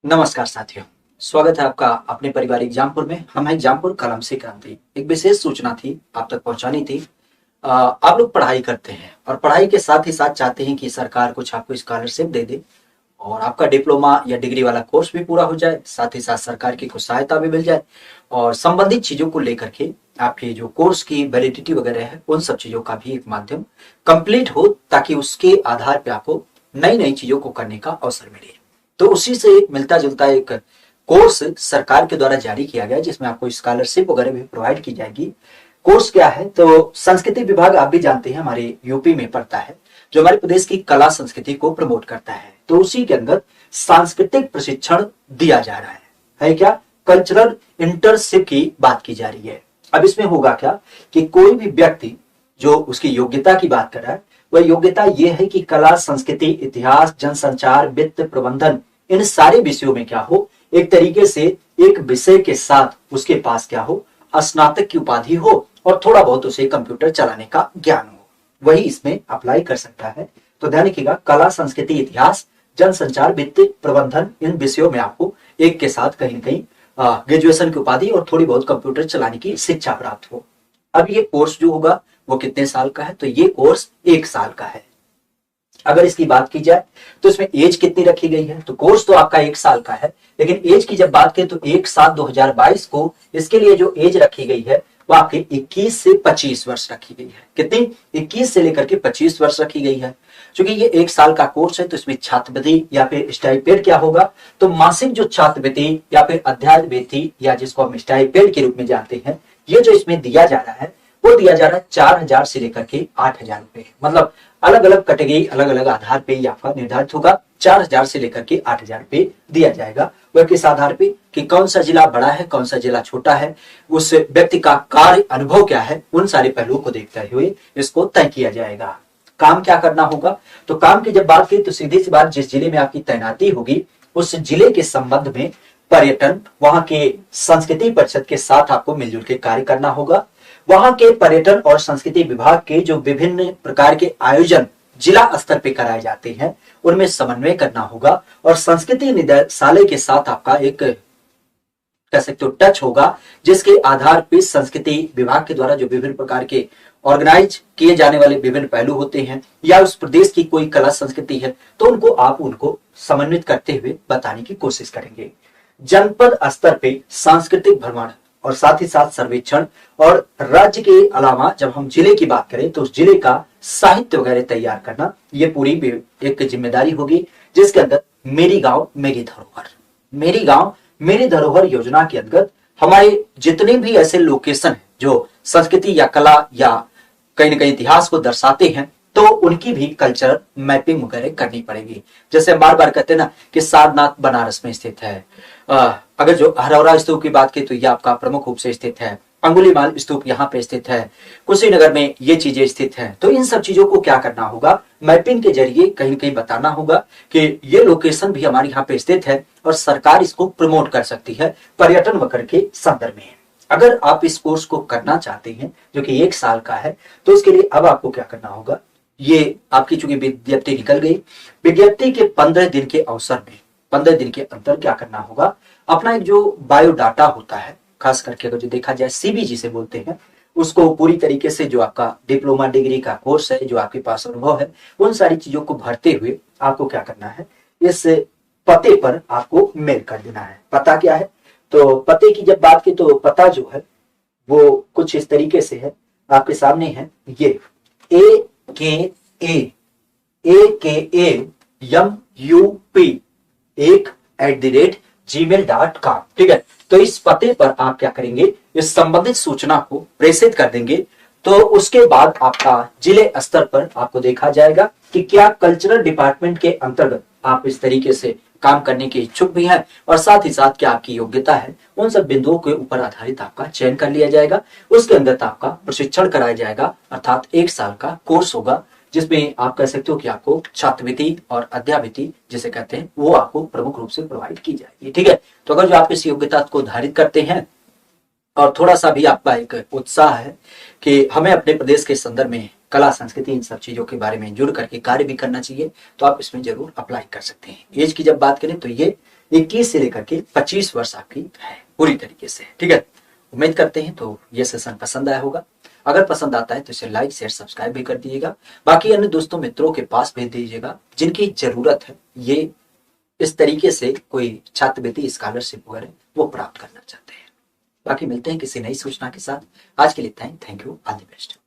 नमस्कार साथियों। स्वागत है आपका अपने परिवार एग्जामपुर में। हम हैं एग्जामपुर कलम से क्रांति। एक विशेष सूचना थी, आप तक पहुंचानी थी। आप लोग पढ़ाई करते हैं और पढ़ाई के साथ ही साथ चाहते हैं कि सरकार कुछ आपको स्कॉलरशिप दे दे और आपका डिप्लोमा या डिग्री वाला कोर्स भी पूरा हो जाए, साथ ही साथ सरकार की कुछ सहायता भी मिल जाए और संबंधित चीजों को लेकर के आपके जो कोर्स की वैलिडिटी वगैरह है उन सब चीजों का भी एक माध्यम कंप्लीट हो, ताकि उसके आधार पर आपको नई नई चीजों को करने का अवसर मिले। तो उसी से मिलता जुलता एक कोर्स सरकार के द्वारा जारी किया गया, जिसमें आपको स्कॉलरशिप वगैरह भी प्रोवाइड की जाएगी। कोर्स क्या है? तो संस्कृति विभाग आप भी जानते हैं हमारे यूपी में पड़ता है, जो हमारे प्रदेश की कला संस्कृति को प्रमोट करता है। तो उसी के अंदर सांस्कृतिक प्रशिक्षण दिया जा रहा है क्या? कल्चरल इंटर्नशिप की बात की जा रही है। अब इसमें होगा क्या कि कोई भी व्यक्ति जो उसकी योग्यता की बात कर रहा है, वह योग्यता यह है कि कला, संस्कृति, इतिहास, जनसंचार, वित्त, प्रबंधन, इन सारे विषयों में क्या हो, एक तरीके से एक विषय के साथ उसके पास क्या हो, स्नातक की उपाधि हो और थोड़ा बहुत उसे कंप्यूटर चलाने का ज्ञान हो, वही इसमें अप्लाई कर सकता है। तो ध्यान रखिएगा, कला, संस्कृति, इतिहास, जनसंचार, वित्त, प्रबंधन, इन विषयों में आपको एक के साथ कहीं न कहीं ग्रेजुएशन की उपाधि और थोड़ी बहुत कंप्यूटर चलाने की शिक्षा प्राप्त हो। अब ये कोर्स जो होगा वो कितने साल का है? तो ये कोर्स 1 साल का है। अगर इसकी बात की जाए तो इसमें एज कितनी रखी गई है? तो कोर्स तो आपका 1 साल का है, लेकिन एज की जब बात करें तो 1/7/2022 को इसके लिए जो एज रखी गई है वो आपके 21 से 25 वर्ष रखी गई है। कितनी? 21 से लेकर के 25 वर्ष रखी गई है। क्योंकि ये 1 साल का कोर्स है तो इसमें छात्रवृत्ति या फिर स्टाइपेंड क्या होगा, तो मासिक जो छात्रवृत्ति या फिर अध्याय या जिसको हम स्टाइपेंड के रूप में जानते हैं, ये जो इसमें दिया जा रहा है वो दिया जा रहा है 4,000 से लेकर के 8,000 रुपए। मतलब अलग अलग कैटेगरी, अलग अलग आधार पे आपका निर्धारित होगा। 4,000 से लेकर के 8,000 रुपए दिया जाएगा। वह किस आधार पे कि कौन सा जिला बड़ा है, कौन सा जिला छोटा है, उस व्यक्ति का कार्य अनुभव क्या है, उन सारे पहलुओं को देखते हुए इसको तय किया जाएगा। काम क्या करना होगा? तो काम की जब बात की तो सीधी सी बात, जिस जिले में आपकी तैनाती होगी उस जिले के संबंध में पर्यटन, वहां के संस्कृति परिषद के साथ आपको मिलजुल के कार्य करना होगा। वहां के पर्यटन और संस्कृति विभाग के जो विभिन्न प्रकार के आयोजन जिला स्तर पे कराए जाते हैं उनमें समन्वय करना होगा और संस्कृति निदेशालय के साथ आपका एक कह सकते हो टच होगा, जिसके आधार पर संस्कृति विभाग के द्वारा जो विभिन्न प्रकार के ऑर्गेनाइज किए जाने वाले विभिन्न पहलू होते हैं या उस प्रदेश की कोई कला संस्कृति है तो उनको समन्वित करते हुए बताने की कोशिश करेंगे। जनपद स्तर पे सांस्कृतिक भ्रमण और साथ ही साथ सर्वेक्षण, और राज्य के अलावा जब हम जिले की बात करें तो उस जिले का साहित्य वगैरह तैयार करना, ये पूरी एक जिम्मेदारी होगी, जिसके अंदर मेरी गांव मेरी धरोहर, मेरी गांव मेरी धरोहर योजना के अंतर्गत हमारे जितने भी ऐसे लोकेशन हैं जो संस्कृति या कला या कहीं ना कहीं इतिहास को दर्शाते हैं, तो उनकी भी कल्चर मैपिंग वगैरह करनी पड़ेगी। जैसे हम बार बार कहते हैं ना कि सारनाथ बनारस में स्थित है, अगर जो हरौरा स्तूप की बात की तो ये आपका प्रमुख रूप से स्थित है, अंगुलीमाल स्तूप यहाँ पे स्थित है, कुशीनगर में ये चीजें स्थित हैं। तो इन सब चीजों को क्या करना होगा, मैपिंग के जरिए कहीं कहीं बताना होगा कि ये लोकेशन भी हमारे यहाँ पे स्थित है और सरकार इसको प्रमोट कर सकती है पर्यटन वगैरह के संदर्भ में। अगर आप इस कोर्स को करना चाहते हैं जो कि 1 साल का है, तो इसके लिए अब आपको क्या करना होगा, ये आपकी चूंकि विज्ञप्ति निकल गई, विज्ञप्ति के 15 दिन के अवसर में 15 दिन के अंतर क्या करना होगा, अपना एक जो बायोडाटा होता है, खास करके अगर जो देखा जाए सीबी जिसे बोलते हैं, उसको पूरी तरीके से जो आपका डिप्लोमा डिग्री का कोर्स है, जो आपके पास अनुभव है, उन सारी चीजों को भरते हुए आपको क्या करना है, इस पते पर आपको मेल कर देना है। पता क्या है? तो पते की जब बात की तो पता जो है वो कुछ इस तरीके से है, आपके सामने है, ये AKAMUP1@gmail.com। ठीक है, तो इस पते पर आप क्या करेंगे, इस संबंधित सूचना को प्रेषित कर देंगे। तो उसके बाद आपका जिले स्तर पर आपको देखा जाएगा कि क्या कल्चरल डिपार्टमेंट के अंतर्गत आप इस तरीके से काम करने के इच्छुक भी हैं और साथ ही साथ क्या आपकी योग्यता है, उन सब बिंदुओं के ऊपर आधारित आपका चयन कर लिया जाएगा। उसके अंदर आपका प्रशिक्षण कराया जाएगा, अर्थात 1 साल का कोर्स होगा, जिसमें आप कह सकते हो कि आपको छात्रवृत्ति और अध्यावृत्ति जिसे कहते हैं वो आपको प्रमुख रूप से प्रोवाइड की जाएगी। ठीक है, तो अगर जो आप इस योग्यता को धारित करते हैं और थोड़ा सा भी आपका एक उत्साह है कि हमें अपने प्रदेश के संदर्भ में कला, संस्कृति, इन सब चीजों के बारे में जुड़ करके कार्य भी करना चाहिए, तो आप इसमें जरूर अप्लाई कर सकते हैं। एज की जब बात करें तो ये 21 से लेकर के 25 वर्ष आपकी है पूरी तरीके से। ठीक है, उम्मीद करते हैं तो ये सेशन पसंद आया होगा। अगर पसंद आता है तो इसे लाइक शेयर सब्सक्राइब भी कर दीजिएगा। बाकी अन्य दोस्तों मित्रों के पास भेज दीजिएगा जिनकी जरूरत है ये इस तरीके से कोई छात्रवृत्ति स्कॉलरशिप वगैरह वो प्राप्त करना चाहते हैं। बाकी मिलते हैं किसी नई सूचना के साथ। आज के लिए thank you, all the best.